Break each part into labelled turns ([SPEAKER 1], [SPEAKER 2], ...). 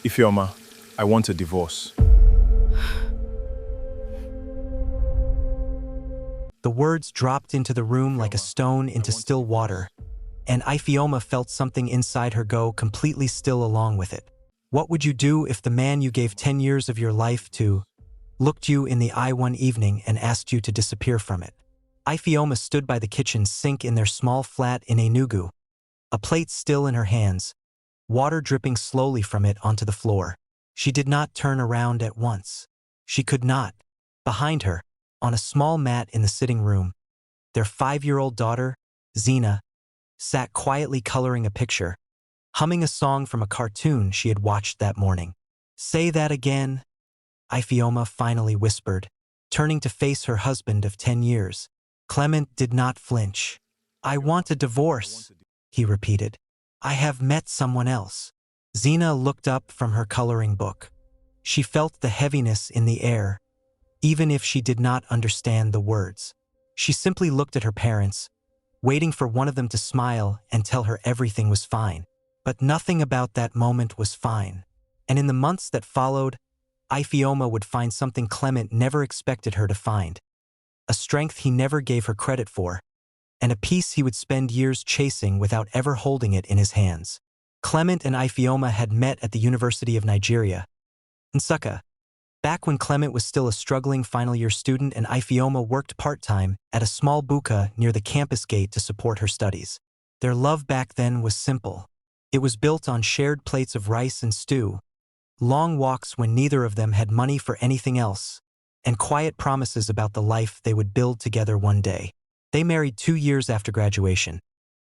[SPEAKER 1] Ifeoma, I want a divorce.
[SPEAKER 2] The words dropped into the room like a stone into still water, and Ifeoma felt something inside her go completely still along with it. What would you do if the man you gave 10 years of your life to looked you in the eye one evening and asked you to disappear from it? Ifeoma stood by the kitchen sink in their small flat in Enugu, a plate still in her hands, water dripping slowly from it onto the floor. She did not turn around at once. She could not. Behind her, on a small mat in the sitting room, their 5-year-old daughter, Zena, sat quietly coloring a picture, humming a song from a cartoon she had watched that morning. "Say that again," Ifeoma finally whispered, turning to face her husband of 10 years. Clement did not flinch. "I want a divorce," he repeated. "I have met someone else." Zena looked up from her coloring book. She felt the heaviness in the air, even if she did not understand the words. She simply looked at her parents, waiting for one of them to smile and tell her everything was fine. But nothing about that moment was fine. And in the months that followed, Ifeoma would find something Clement never expected her to find. A strength he never gave her credit for, and a peace he would spend years chasing without ever holding it in his hands. Clement and Ifeoma had met at the University of Nigeria, Nsukka, back when Clement was still a struggling final-year student and Ifeoma worked part-time at a small buka near the campus gate to support her studies. Their love back then was simple. It was built on shared plates of rice and stew, long walks when neither of them had money for anything else, and quiet promises about the life they would build together one day. They married 2 years after graduation,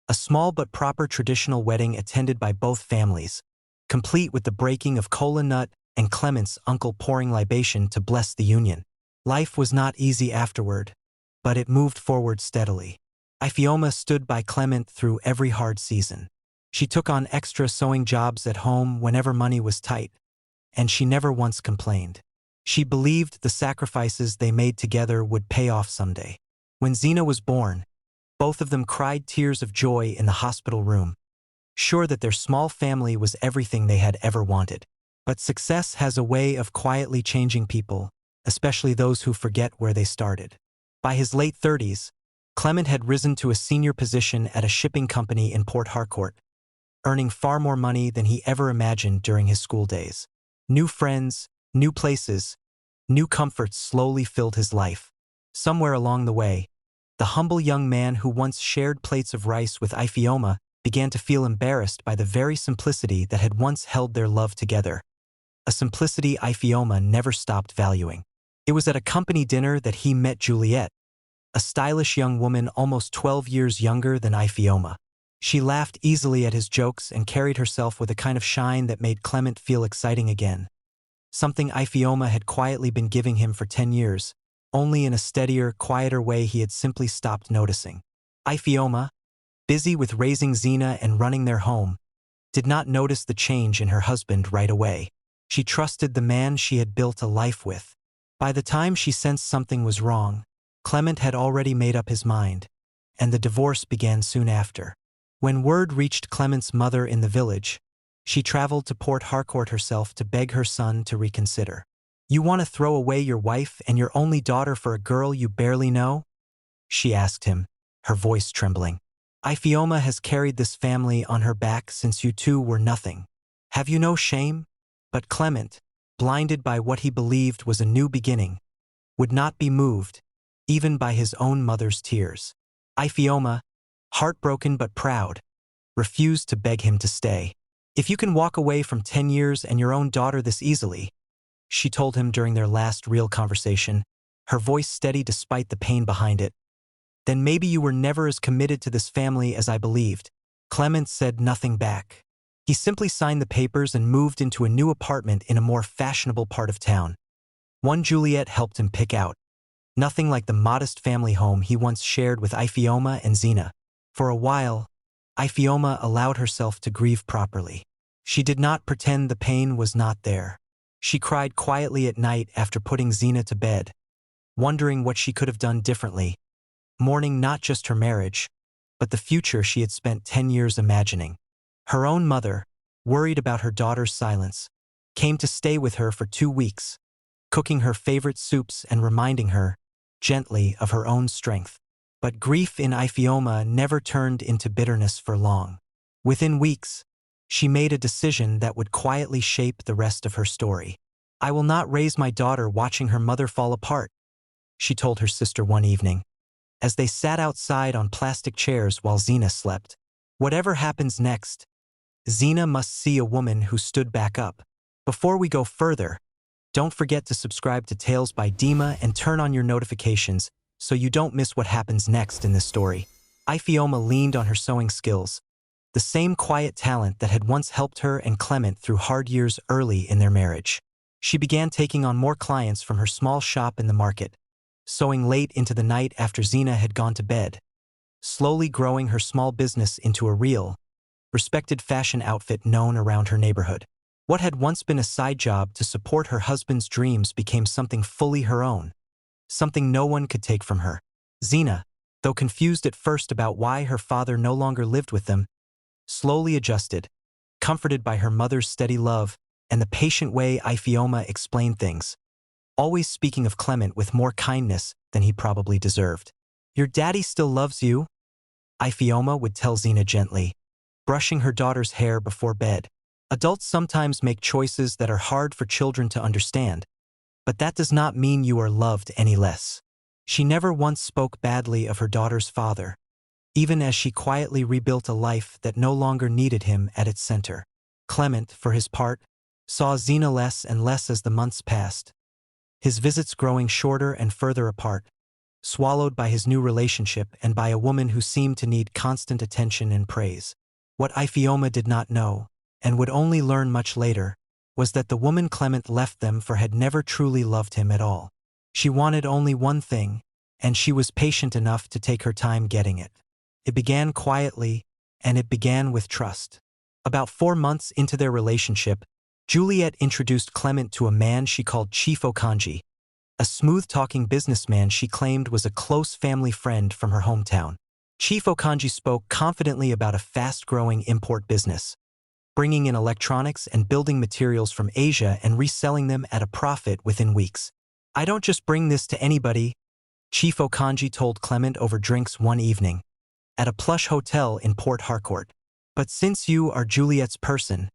[SPEAKER 2] a small but proper traditional wedding attended by both families, complete with the breaking of kola nut and Clement's uncle pouring libation to bless the union. Life was not easy afterward, but it moved forward steadily. Ifeoma stood by Clement through every hard season. She took on extra sewing jobs at home whenever money was tight, and she never once complained. She believed the sacrifices they made together would pay off someday. When Zena was born, both of them cried tears of joy in the hospital room, sure that their small family was everything they had ever wanted. But success has a way of quietly changing people, especially those who forget where they started. By his late 30s, Clement had risen to a senior position at a shipping company in Port Harcourt, earning far more money than he ever imagined during his school days. New friends, new places, new comforts slowly filled his life. Somewhere along the way, the humble young man who once shared plates of rice with Ifeoma began to feel embarrassed by the very simplicity that had once held their love together, a simplicity Ifeoma never stopped valuing. It was at a company dinner that he met Juliet, a stylish young woman almost 12 years younger than Ifeoma. She laughed easily at his jokes and carried herself with a kind of shine that made Clement feel exciting again, something Ifeoma had quietly been giving him for 10 years, only in a steadier, quieter way he had simply stopped noticing. Ifeoma, busy with raising Zena and running their home, did not notice the change in her husband right away. She trusted the man she had built a life with. By the time she sensed something was wrong, Clement had already made up his mind, and the divorce began soon after. When word reached Clement's mother in the village, she traveled to Port Harcourt herself to beg her son to reconsider. "You want to throw away your wife and your only daughter for a girl you barely know?" she asked him, her voice trembling. "Ifeoma has carried this family on her back since you two were nothing. Have you no shame?" But Clement, blinded by what he believed was a new beginning, would not be moved, even by his own mother's tears. Ifeoma, heartbroken but proud, refused to beg him to stay. "If you can walk away from 10 years and your own daughter this easily," she told him during their last real conversation, her voice steady despite the pain behind it, "then maybe you were never as committed to this family as I believed." Clement said nothing back. He simply signed the papers and moved into a new apartment in a more fashionable part of town, one Juliet helped him pick out. Nothing like the modest family home he once shared with Ifeoma and Zena. For a while, Ifeoma allowed herself to grieve properly. She did not pretend the pain was not there. She cried quietly at night after putting Zena to bed, wondering what she could have done differently, mourning not just her marriage, but the future she had spent 10 years imagining. Her own mother, worried about her daughter's silence, came to stay with her for 2 weeks, cooking her favorite soups and reminding her, gently, of her own strength. But grief in Ifeoma never turned into bitterness for long. Within weeks, she made a decision that would quietly shape the rest of her story. "I will not raise my daughter watching her mother fall apart," she told her sister one evening, as they sat outside on plastic chairs while Zena slept. "Whatever happens next, Zena must see a woman who stood back up." Before we go further, don't forget to subscribe to Tales by Dima and turn on your notifications so you don't miss what happens next in this story. Ifeoma leaned on her sewing skills, the same quiet talent that had once helped her and Clement through hard years early in their marriage. She began taking on more clients from her small shop in the market, sewing late into the night after Zena had gone to bed, slowly growing her small business into a real, respected fashion outfit known around her neighborhood. What had once been a side job to support her husband's dreams became something fully her own, something no one could take from her. Zena, though confused at first about why her father no longer lived with them, slowly adjusted, comforted by her mother's steady love and the patient way Ifeoma explained things, always speaking of Clement with more kindness than he probably deserved. "Your daddy still loves you," Ifeoma would tell Zena gently, brushing her daughter's hair before bed. "Adults sometimes make choices that are hard for children to understand, but that does not mean you are loved any less." She never once spoke badly of her daughter's father, even as she quietly rebuilt a life that no longer needed him at its center. Clement, for his part, saw Zena less and less as the months passed, his visits growing shorter and further apart, swallowed by his new relationship and by a woman who seemed to need constant attention and praise. What Ifeoma did not know, and would only learn much later, was that the woman Clement left them for had never truly loved him at all. She wanted only one thing, and she was patient enough to take her time getting it. It began quietly, and it began with trust. About 4 months into their relationship, Juliet introduced Clement to a man she called Chief Okanji, a smooth-talking businessman she claimed was a close family friend from her hometown. Chief Okanji spoke confidently about a fast-growing import business, bringing in electronics and building materials from Asia and reselling them at a profit within weeks. "I don't just bring this to anybody," Chief Okanji told Clement over drinks one evening, at a plush hotel in Port Harcourt. "But since you are Juliet's person,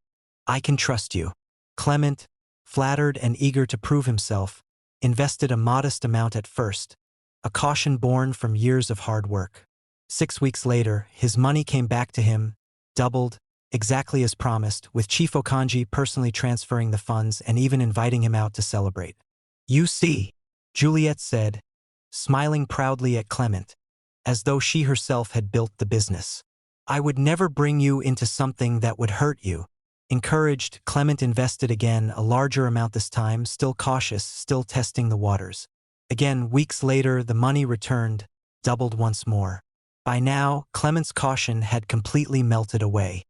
[SPEAKER 2] I can trust you." Clement, flattered and eager to prove himself, invested a modest amount at first, a caution born from years of hard work. 6 weeks later, his money came back to him, doubled, exactly as promised, with Chief Okanji personally transferring the funds and even inviting him out to celebrate. "You see," Juliet said, smiling proudly at Clement, as though she herself had built the business. "I would never bring you into something that would hurt you." Encouraged, Clement invested again, a larger amount this time, still cautious, still testing the waters. Again, weeks later, the money returned, doubled once more. By now, Clement's caution had completely melted away.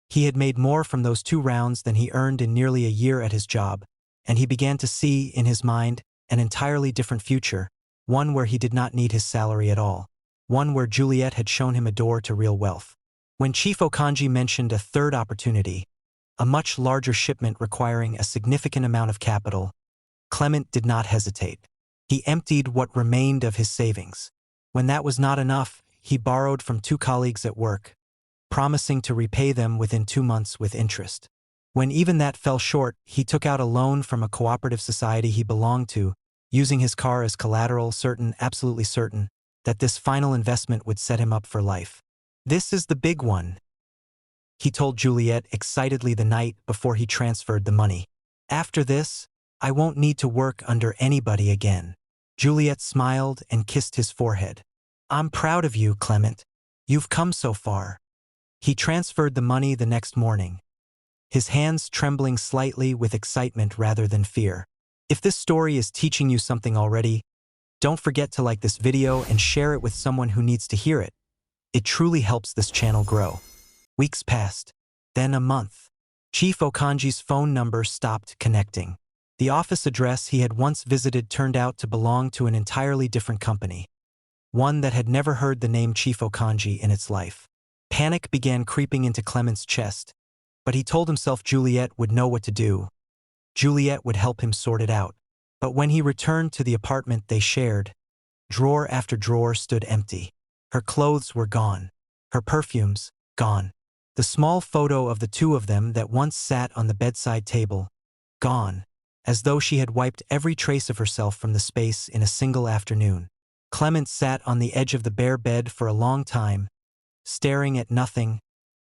[SPEAKER 2] He had made more from those 2 rounds than he earned in nearly a year at his job, and he began to see, in his mind, an entirely different future, one where he did not need his salary at all, one where Juliet had shown him a door to real wealth. When Chief Okanji mentioned a third opportunity, a much larger shipment requiring a significant amount of capital, Clement did not hesitate. He emptied what remained of his savings. When that was not enough, he borrowed from 2 colleagues at work, promising to repay them within 2 months with interest. When even that fell short, he took out a loan from a cooperative society he belonged to, using his car as collateral, certain, absolutely certain, that this final investment would set him up for life. "This is the big one," he told Juliet excitedly the night before he transferred the money. "After this, I won't need to work under anybody again." Juliet smiled and kissed his forehead. "I'm proud of you, Clement. You've come so far." He transferred the money the next morning, his hands trembling slightly with excitement rather than fear. If this story is teaching you something already, don't forget to like this video and share it with someone who needs to hear it. It truly helps this channel grow. Weeks passed, then a month. Chief Okanji's phone number stopped connecting. The office address he had once visited turned out to belong to an entirely different company, one that had never heard the name Chief Okanji in its life. Panic began creeping into Clement's chest, but he told himself Juliet would know what to do. Juliet would help him sort it out. But when he returned to the apartment they shared, drawer after drawer stood empty. Her clothes were gone. Her perfumes, gone. The small photo of the two of them that once sat on the bedside table, gone, as though she had wiped every trace of herself from the space in a single afternoon. Clement sat on the edge of the bare bed for a long time, staring at nothing,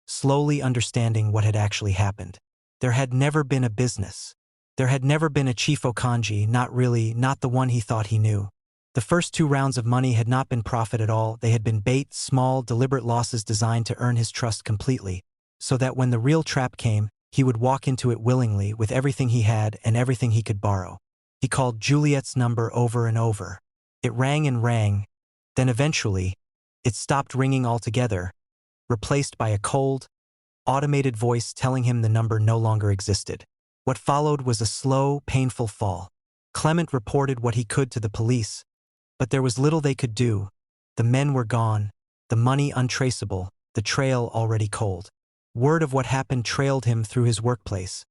[SPEAKER 2] slowly understanding what had actually happened. There had never been a business. There had never been a Chief Okanji, not really, not the one he thought he knew. The first 2 rounds of money had not been profit at all, they had been bait, small, deliberate losses designed to earn his trust completely, so that when the real trap came, he would walk into it willingly with everything he had and everything he could borrow. He called Juliet's number over and over. It rang and rang, then eventually, it stopped ringing altogether, replaced by a cold, automated voice telling him the number no longer existed. What followed was a slow, painful fall. Clement reported what he could to the police, but there was little they could do. The men were gone, the money untraceable, the trail already cold. Word of what happened trailed him through his workplace.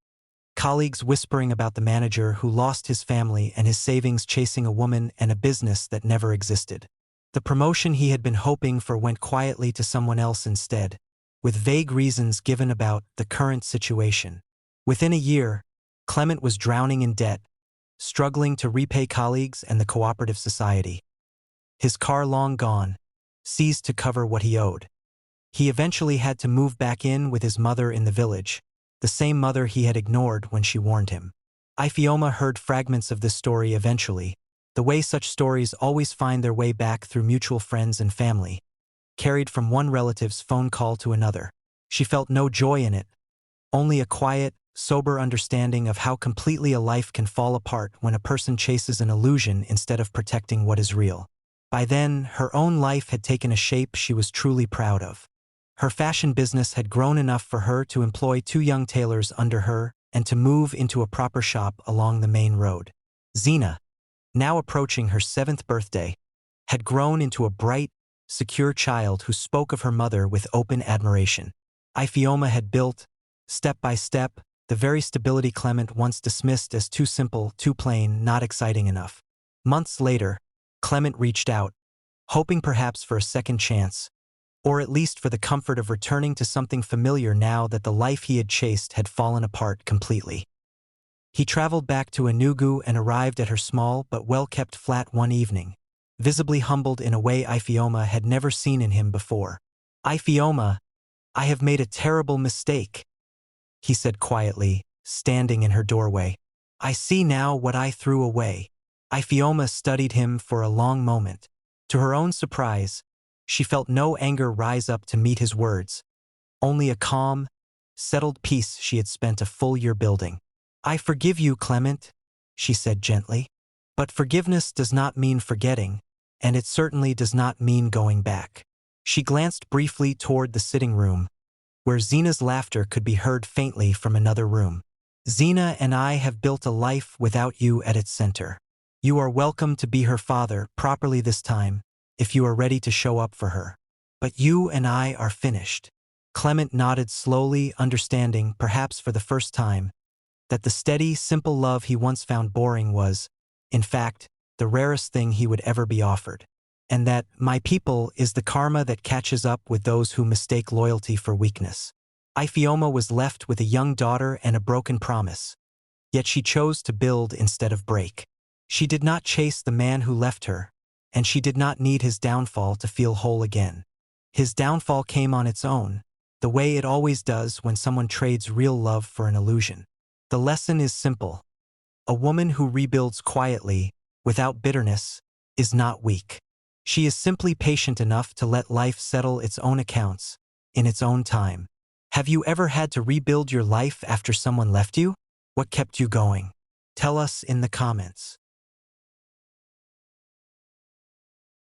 [SPEAKER 2] Colleagues whispering about the manager who lost his family and his savings chasing a woman and a business that never existed. The promotion he had been hoping for went quietly to someone else instead, with vague reasons given about the current situation. Within a year, Clement was drowning in debt, struggling to repay colleagues and the cooperative society. His car long gone, seized to cover what he owed. He eventually had to move back in with his mother in the village, the same mother he had ignored when she warned him. Ifeoma heard fragments of this story eventually, the way such stories always find their way back through mutual friends and family, carried from one relative's phone call to another. She felt no joy in it, only a quiet, sober understanding of how completely a life can fall apart when a person chases an illusion instead of protecting what is real. By then, her own life had taken a shape she was truly proud of. Her fashion business had grown enough for her to employ 2 young tailors under her and to move into a proper shop along the main road. Zena, now approaching her 7th birthday, had grown into a bright, secure child who spoke of her mother with open admiration. Ifeoma had built, step by step, the very stability Clement once dismissed as too simple, too plain, not exciting enough. Months later, Clement reached out, hoping perhaps for a second chance, or at least for the comfort of returning to something familiar now that the life he had chased had fallen apart completely. He traveled back to Enugu and arrived at her small but well-kept flat one evening, visibly humbled in a way Ifeoma had never seen in him before. "Ifeoma, I have made a terrible mistake," he said quietly, standing in her doorway. "I see now what I threw away." Ifeoma studied him for a long moment. To her own surprise, she felt no anger rise up to meet his words, only a calm, settled peace she had spent a full year building. "I forgive you, Clement," she said gently. "But forgiveness does not mean forgetting, and it certainly does not mean going back." She glanced briefly toward the sitting room, where Zena's laughter could be heard faintly from another room. "Zena and I have built a life without you at its center. You are welcome to be her father properly this time, if you are ready to show up for her. But you and I are finished." Clement nodded slowly, understanding, perhaps for the first time, that the steady, simple love he once found boring was, in fact, the rarest thing he would ever be offered. And that "my people" is the karma that catches up with those who mistake loyalty for weakness. Ifeoma was left with a young daughter and a broken promise. Yet she chose to build instead of break. She did not chase the man who left her, and she did not need his downfall to feel whole again. His downfall came on its own, the way it always does when someone trades real love for an illusion. The lesson is simple. A woman who rebuilds quietly, without bitterness, is not weak. She is simply patient enough to let life settle its own accounts, in its own time. Have you ever had to rebuild your life after someone left you? What kept you going? Tell us in the comments.